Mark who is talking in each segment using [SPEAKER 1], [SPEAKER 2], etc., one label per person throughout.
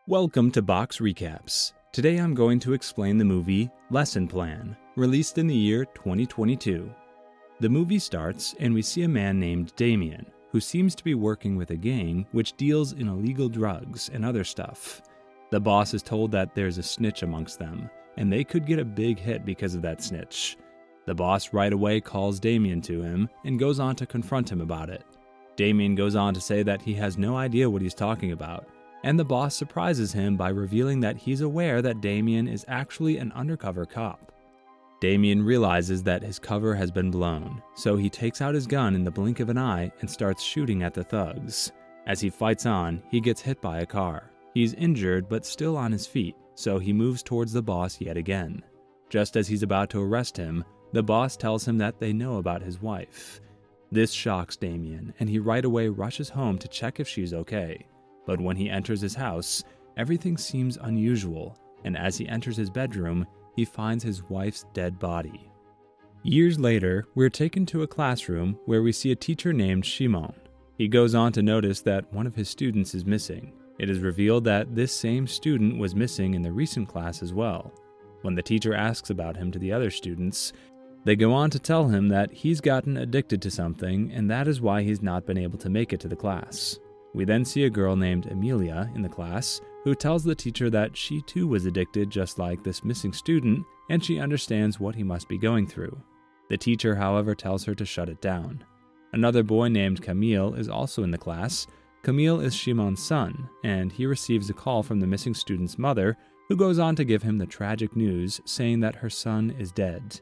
[SPEAKER 1] Welcome to Box Recaps. Today I'm going to explain the movie Lesson Plan, released in the year 2022. The movie starts and we see a man named Damien, who seems to be working with a gang which deals in illegal drugs and other stuff. The boss is told that there's a snitch amongst them, and they could get a big hit because of that snitch. The boss right away calls Damien to him and goes on to confront him about it. Damien goes on to say that he has no idea what he's talking about, and the boss surprises him by revealing that he's aware that Damien is actually an undercover cop. Damien realizes that his cover has been blown, so he takes out his gun in the blink of an eye and starts shooting at the thugs. As he fights on, he gets hit by a car. He's injured but still on his feet, so he moves towards the boss yet again. Just as he's about to arrest him, the boss tells him that they know about his wife. This shocks Damien, and he right away rushes home to check if she's okay. But when he enters his house, everything seems unusual, and as he enters his bedroom, he finds his wife's dead body. Years later, we're taken to a classroom where we see a teacher named Shimon. He goes on to notice that one of his students is missing. It is revealed that this same student was missing in the recent class as well. When the teacher asks about him to the other students, they go on to tell him that he's gotten addicted to something, and that is why he's not been able to make it to the class. We then see a girl named Amelia in the class who tells the teacher that she too was addicted just like this missing student, and she understands what he must be going through. The teacher, however, tells her to shut it down. Another boy named Camille is also in the class. Camille is Shimon's son, and he receives a call from the missing student's mother, who goes on to give him the tragic news saying that her son is dead.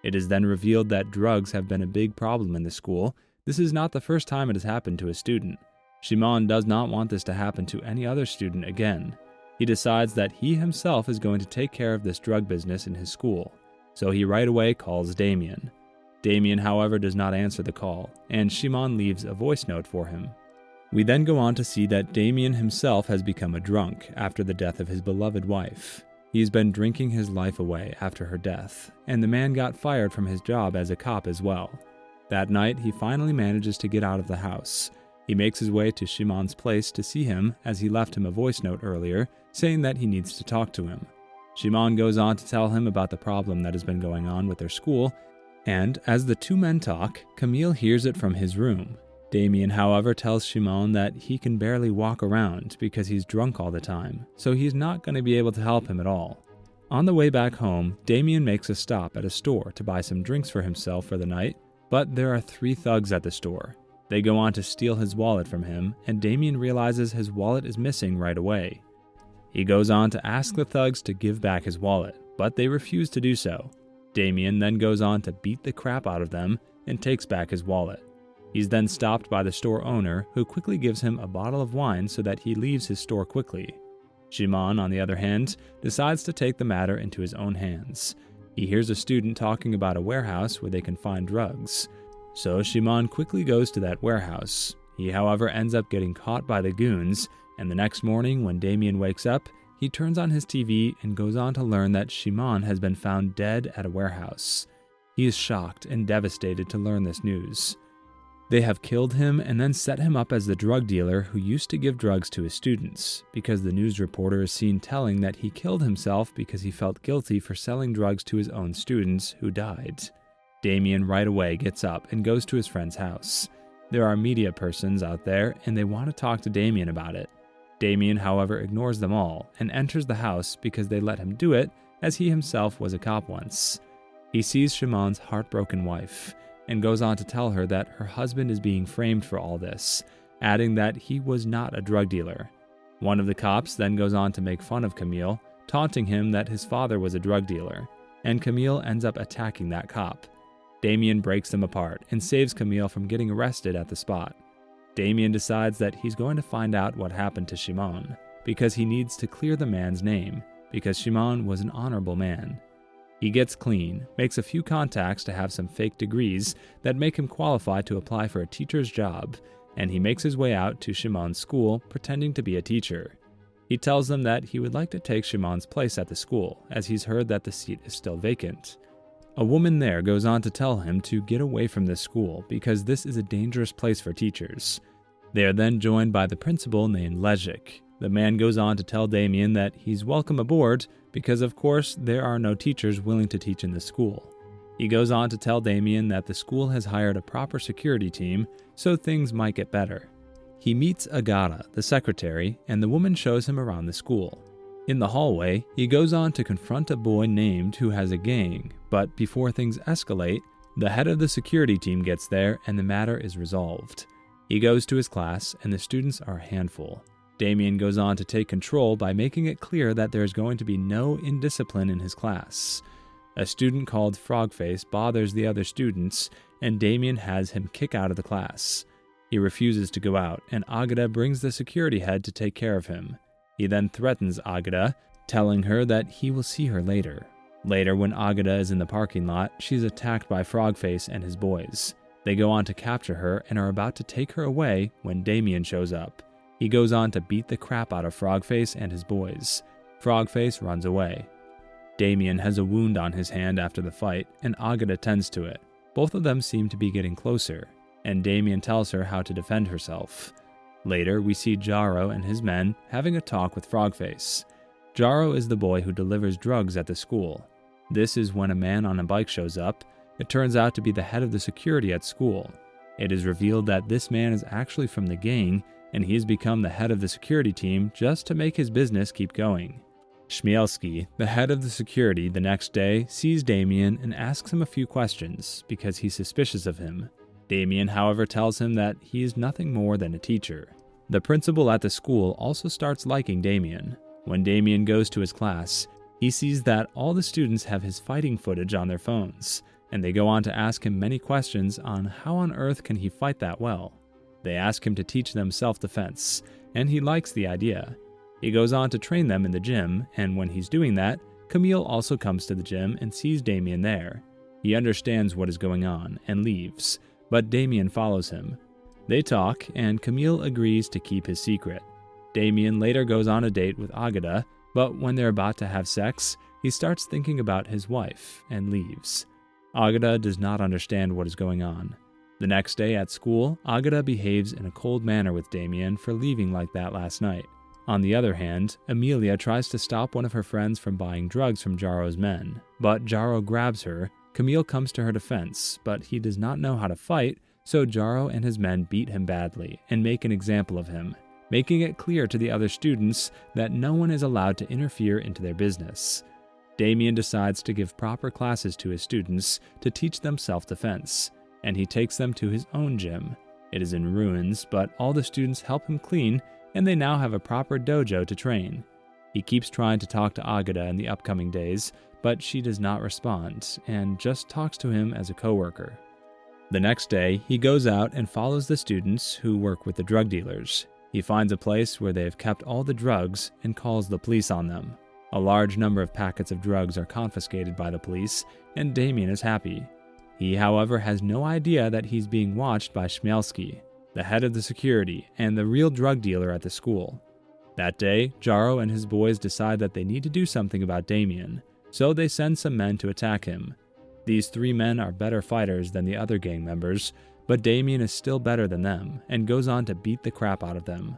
[SPEAKER 1] It is then revealed that drugs have been a big problem in the school. This is not the first time it has happened to a student. Shimon does not want this to happen to any other student again. He decides that he himself is going to take care of this drug business in his school, so he right away calls Damien. Damien, however, does not answer the call, and Shimon leaves a voice note for him. We then go on to see that Damien himself has become a drunk after the death of his beloved wife. He's been drinking his life away after her death, and the man got fired from his job as a cop as well. That night, he finally manages to get out of the house. He makes his way to Shimon's place to see him as he left him a voice note earlier saying that he needs to talk to him. Shimon goes on to tell him about the problem that has been going on with their school, and as the two men talk, Camille hears it from his room. Damien, however, tells Shimon that he can barely walk around because he's drunk all the time, so he's not going to be able to help him at all. On the way back home, Damien makes a stop at a store to buy some drinks for himself for the night, but there are 3 thugs at the store. They go on to steal his wallet from him, and Damien realizes his wallet is missing right away. He goes on to ask the thugs to give back his wallet, but they refuse to do so. Damien then goes on to beat the crap out of them and takes back his wallet. He's then stopped by the store owner, who quickly gives him a bottle of wine so that he leaves his store quickly. Shimon, on the other hand, decides to take the matter into his own hands. He hears a student talking about a warehouse where they can find drugs. So Shimon quickly goes to that warehouse. He, however, ends up getting caught by the goons, and the next morning when Damien wakes up, he turns on his TV and goes on to learn that Shimon has been found dead at a warehouse. He is shocked and devastated to learn this news. They have killed him and then set him up as the drug dealer who used to give drugs to his students, because the news reporter is seen telling that he killed himself because he felt guilty for selling drugs to his own students who died. Damien right away gets up and goes to his friend's house. There are media persons out there and they want to talk to Damien about it. Damien, however, ignores them all and enters the house because they let him do it, as he himself was a cop once. He sees Shimon's heartbroken wife and goes on to tell her that her husband is being framed for all this, adding that he was not a drug dealer. One of the cops then goes on to make fun of Camille, taunting him that his father was a drug dealer, and Camille ends up attacking that cop. Damien breaks them apart and saves Camille from getting arrested at the spot. Damien decides that he's going to find out what happened to Shimon, because he needs to clear the man's name, because Shimon was an honorable man. He gets clean, makes a few contacts to have some fake degrees that make him qualified to apply for a teacher's job, and he makes his way out to Shimon's school pretending to be a teacher. He tells them that he would like to take Shimon's place at the school, as he's heard that the seat is still vacant. A woman there goes on to tell him to get away from this school because this is a dangerous place for teachers. They are then joined by the principal named Lezik. The man goes on to tell Damien that he's welcome aboard because, of course, there are no teachers willing to teach in the school. He goes on to tell Damien that the school has hired a proper security team, so things might get better. He meets Agata, the secretary, and the woman shows him around the school. In the hallway, he goes on to confront a boy named who has a gang, but before things escalate, the head of the security team gets there and the matter is resolved. He goes to his class and the students are a handful. Damien goes on to take control by making it clear that there is going to be no indiscipline in his class. A student called Frogface bothers the other students, and Damien has him kick out of the class. He refuses to go out, and Agata brings the security head to take care of him. He then threatens Agata, telling her that he will see her later. Later, when Agata is in the parking lot, she's attacked by Frogface and his boys. They go on to capture her and are about to take her away when Damien shows up. He goes on to beat the crap out of Frogface and his boys. Frogface runs away. Damien has a wound on his hand after the fight, and Agata tends to it. Both of them seem to be getting closer, and Damien tells her how to defend herself. Later, we see Jaro and his men having a talk with Frogface. Jaro is the boy who delivers drugs at the school. This is when a man on a bike shows up. It turns out to be the head of the security at school. It is revealed that this man is actually from the gang, and he has become the head of the security team just to make his business keep going. Chmielski, the head of the security, the next day sees Damien and asks him a few questions because he's suspicious of him. Damien, however, tells him that he is nothing more than a teacher. The principal at the school also starts liking Damien. When Damien goes to his class, he sees that all the students have his fighting footage on their phones, and they go on to ask him many questions on how on earth can he fight that well. They ask him to teach them self-defense, and he likes the idea. He goes on to train them in the gym, and when he's doing that, Camille also comes to the gym and sees Damien there. He understands what is going on and leaves, but Damien follows him. They talk, and Camille agrees to keep his secret. Damien later goes on a date with Agata, but when they're about to have sex, he starts thinking about his wife and leaves. Agata does not understand what is going on. The next day at school, Agata behaves in a cold manner with Damien for leaving like that last night. On the other hand, Amelia tries to stop one of her friends from buying drugs from Jaro's men, but Jaro grabs her. Camille comes to her defense, but he does not know how to fight, so Jaro and his men beat him badly and make an example of him, making it clear to the other students that no one is allowed to interfere into their business. Damien decides to give proper classes to his students to teach them self-defense, and he takes them to his own gym. It is in ruins, but all the students help him clean, and they now have a proper dojo to train. He keeps trying to talk to Agata in the upcoming days, but she does not respond, and just talks to him as a coworker. The next day, he goes out and follows the students who work with the drug dealers. He finds a place where they have kept all the drugs and calls the police on them. A large number of packets of drugs are confiscated by the police, and Damien is happy. He, however, has no idea that he's being watched by Chmielski, the head of the security and the real drug dealer at the school. That day, Jaro and his boys decide that they need to do something about Damien, so they send some men to attack him. These 3 men are better fighters than the other gang members, but Damien is still better than them and goes on to beat the crap out of them.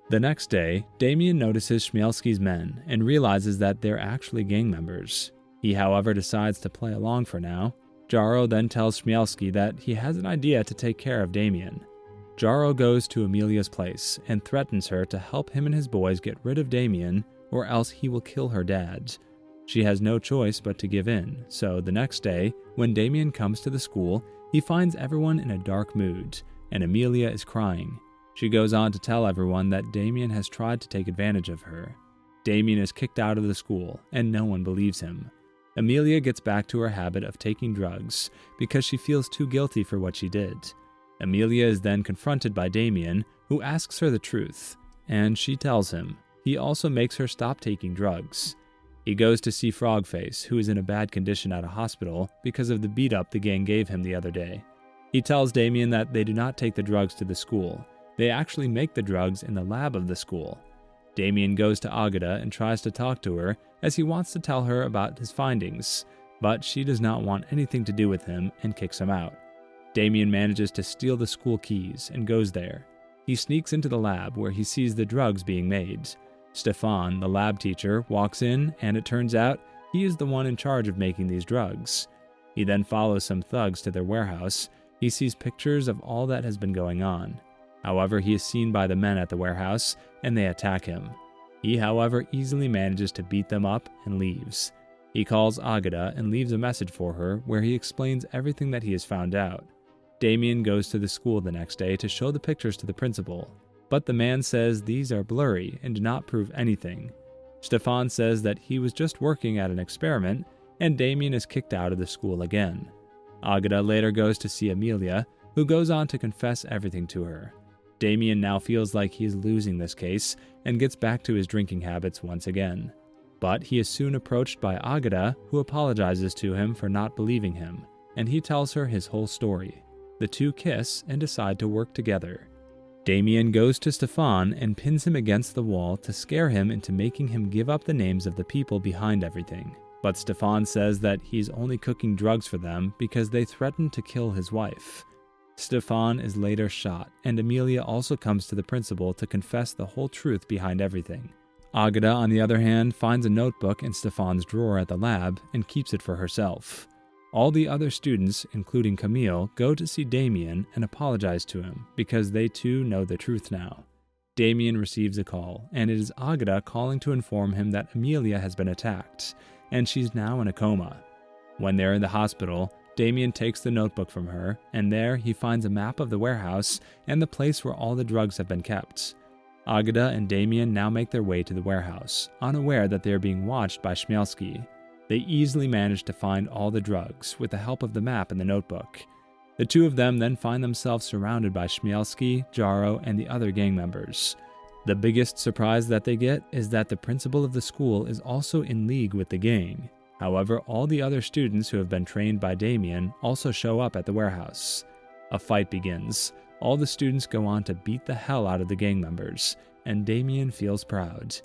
[SPEAKER 1] The next day, Damien notices Chmielski's men and realizes that they're actually gang members. He, however, decides to play along for now. Jaro then tells Chmielski that he has an idea to take care of Damien. Jaro goes to Amelia's place and threatens her to help him and his boys get rid of Damien, or else he will kill her dad. She has no choice but to give in, so the next day, when Damien comes to the school, he finds everyone in a dark mood, and Amelia is crying. She goes on to tell everyone that Damien has tried to take advantage of her. Damien is kicked out of the school, and no one believes him. Amelia gets back to her habit of taking drugs because she feels too guilty for what she did. Amelia is then confronted by Damien, who asks her the truth, and she tells him. He also makes her stop taking drugs. He goes to see Frogface, who is in a bad condition at a hospital because of the beat-up the gang gave him the other day. He tells Damien that they do not take the drugs to the school. They actually make the drugs in the lab of the school. Damien goes to Agata and tries to talk to her as he wants to tell her about his findings, but she does not want anything to do with him and kicks him out. Damien manages to steal the school keys and goes there. He sneaks into the lab where he sees the drugs being made. Stefan, the lab teacher, walks in, and it turns out he is the one in charge of making these drugs. He then follows some thugs to their warehouse. He sees pictures of all that has been going on. However, he is seen by the men at the warehouse, and they attack him. He, however, easily manages to beat them up and leaves. He calls Agata and leaves a message for her where he explains everything that he has found out. Damien goes to the school the next day to show the pictures to the principal, but the man says these are blurry and do not prove anything. Stefan says that he was just working at an experiment, and Damien is kicked out of the school again. Agata later goes to see Amelia, who goes on to confess everything to her. Damien now feels like he is losing this case and gets back to his drinking habits once again. But he is soon approached by Agata, who apologizes to him for not believing him, and he tells her his whole story. The two kiss and decide to work together. Damien goes to Stefan and pins him against the wall to scare him into making him give up the names of the people behind everything. But Stefan says that he's only cooking drugs for them because they threatened to kill his wife. Stefan is later shot, and Amelia also comes to the principal to confess the whole truth behind everything. Agata, on the other hand, finds a notebook in Stefan's drawer at the lab and keeps it for herself. All the other students, including Camille, go to see Damien and apologize to him because they too know the truth now. Damien receives a call, and it is Agata calling to inform him that Amelia has been attacked, and she's now in a coma. When they're in the hospital, Damien takes the notebook from her, and there he finds a map of the warehouse and the place where all the drugs have been kept. Agata and Damien now make their way to the warehouse, unaware that they are being watched by Chmielewski. They easily manage to find all the drugs with the help of the map and the notebook. The two of them then find themselves surrounded by Chmielewski, Jaro, and the other gang members. The biggest surprise that they get is that the principal of the school is also in league with the gang. However, all the other students who have been trained by Damien also show up at the warehouse. A fight begins. All the students go on to beat the hell out of the gang members, and Damien feels proud.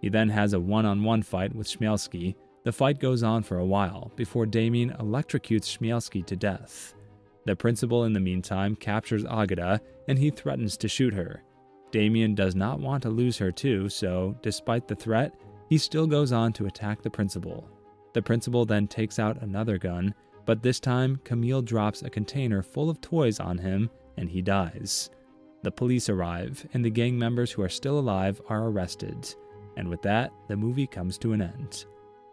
[SPEAKER 1] He then has a one-on-one fight with Chmielewski. The fight goes on for a while before Damien electrocutes Chmielewski to death. The principal in the meantime captures Agata, and he threatens to shoot her. Damien does not want to lose her too, so despite the threat, he still goes on to attack the principal. The principal then takes out another gun, but this time Camille drops a container full of toys on him and he dies. The police arrive, and the gang members who are still alive are arrested. And with that, the movie comes to an end.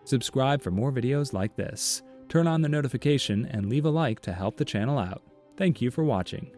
[SPEAKER 1] Subscribe for more videos like this. Turn on the notification and leave a like to help the channel out. Thank you for watching.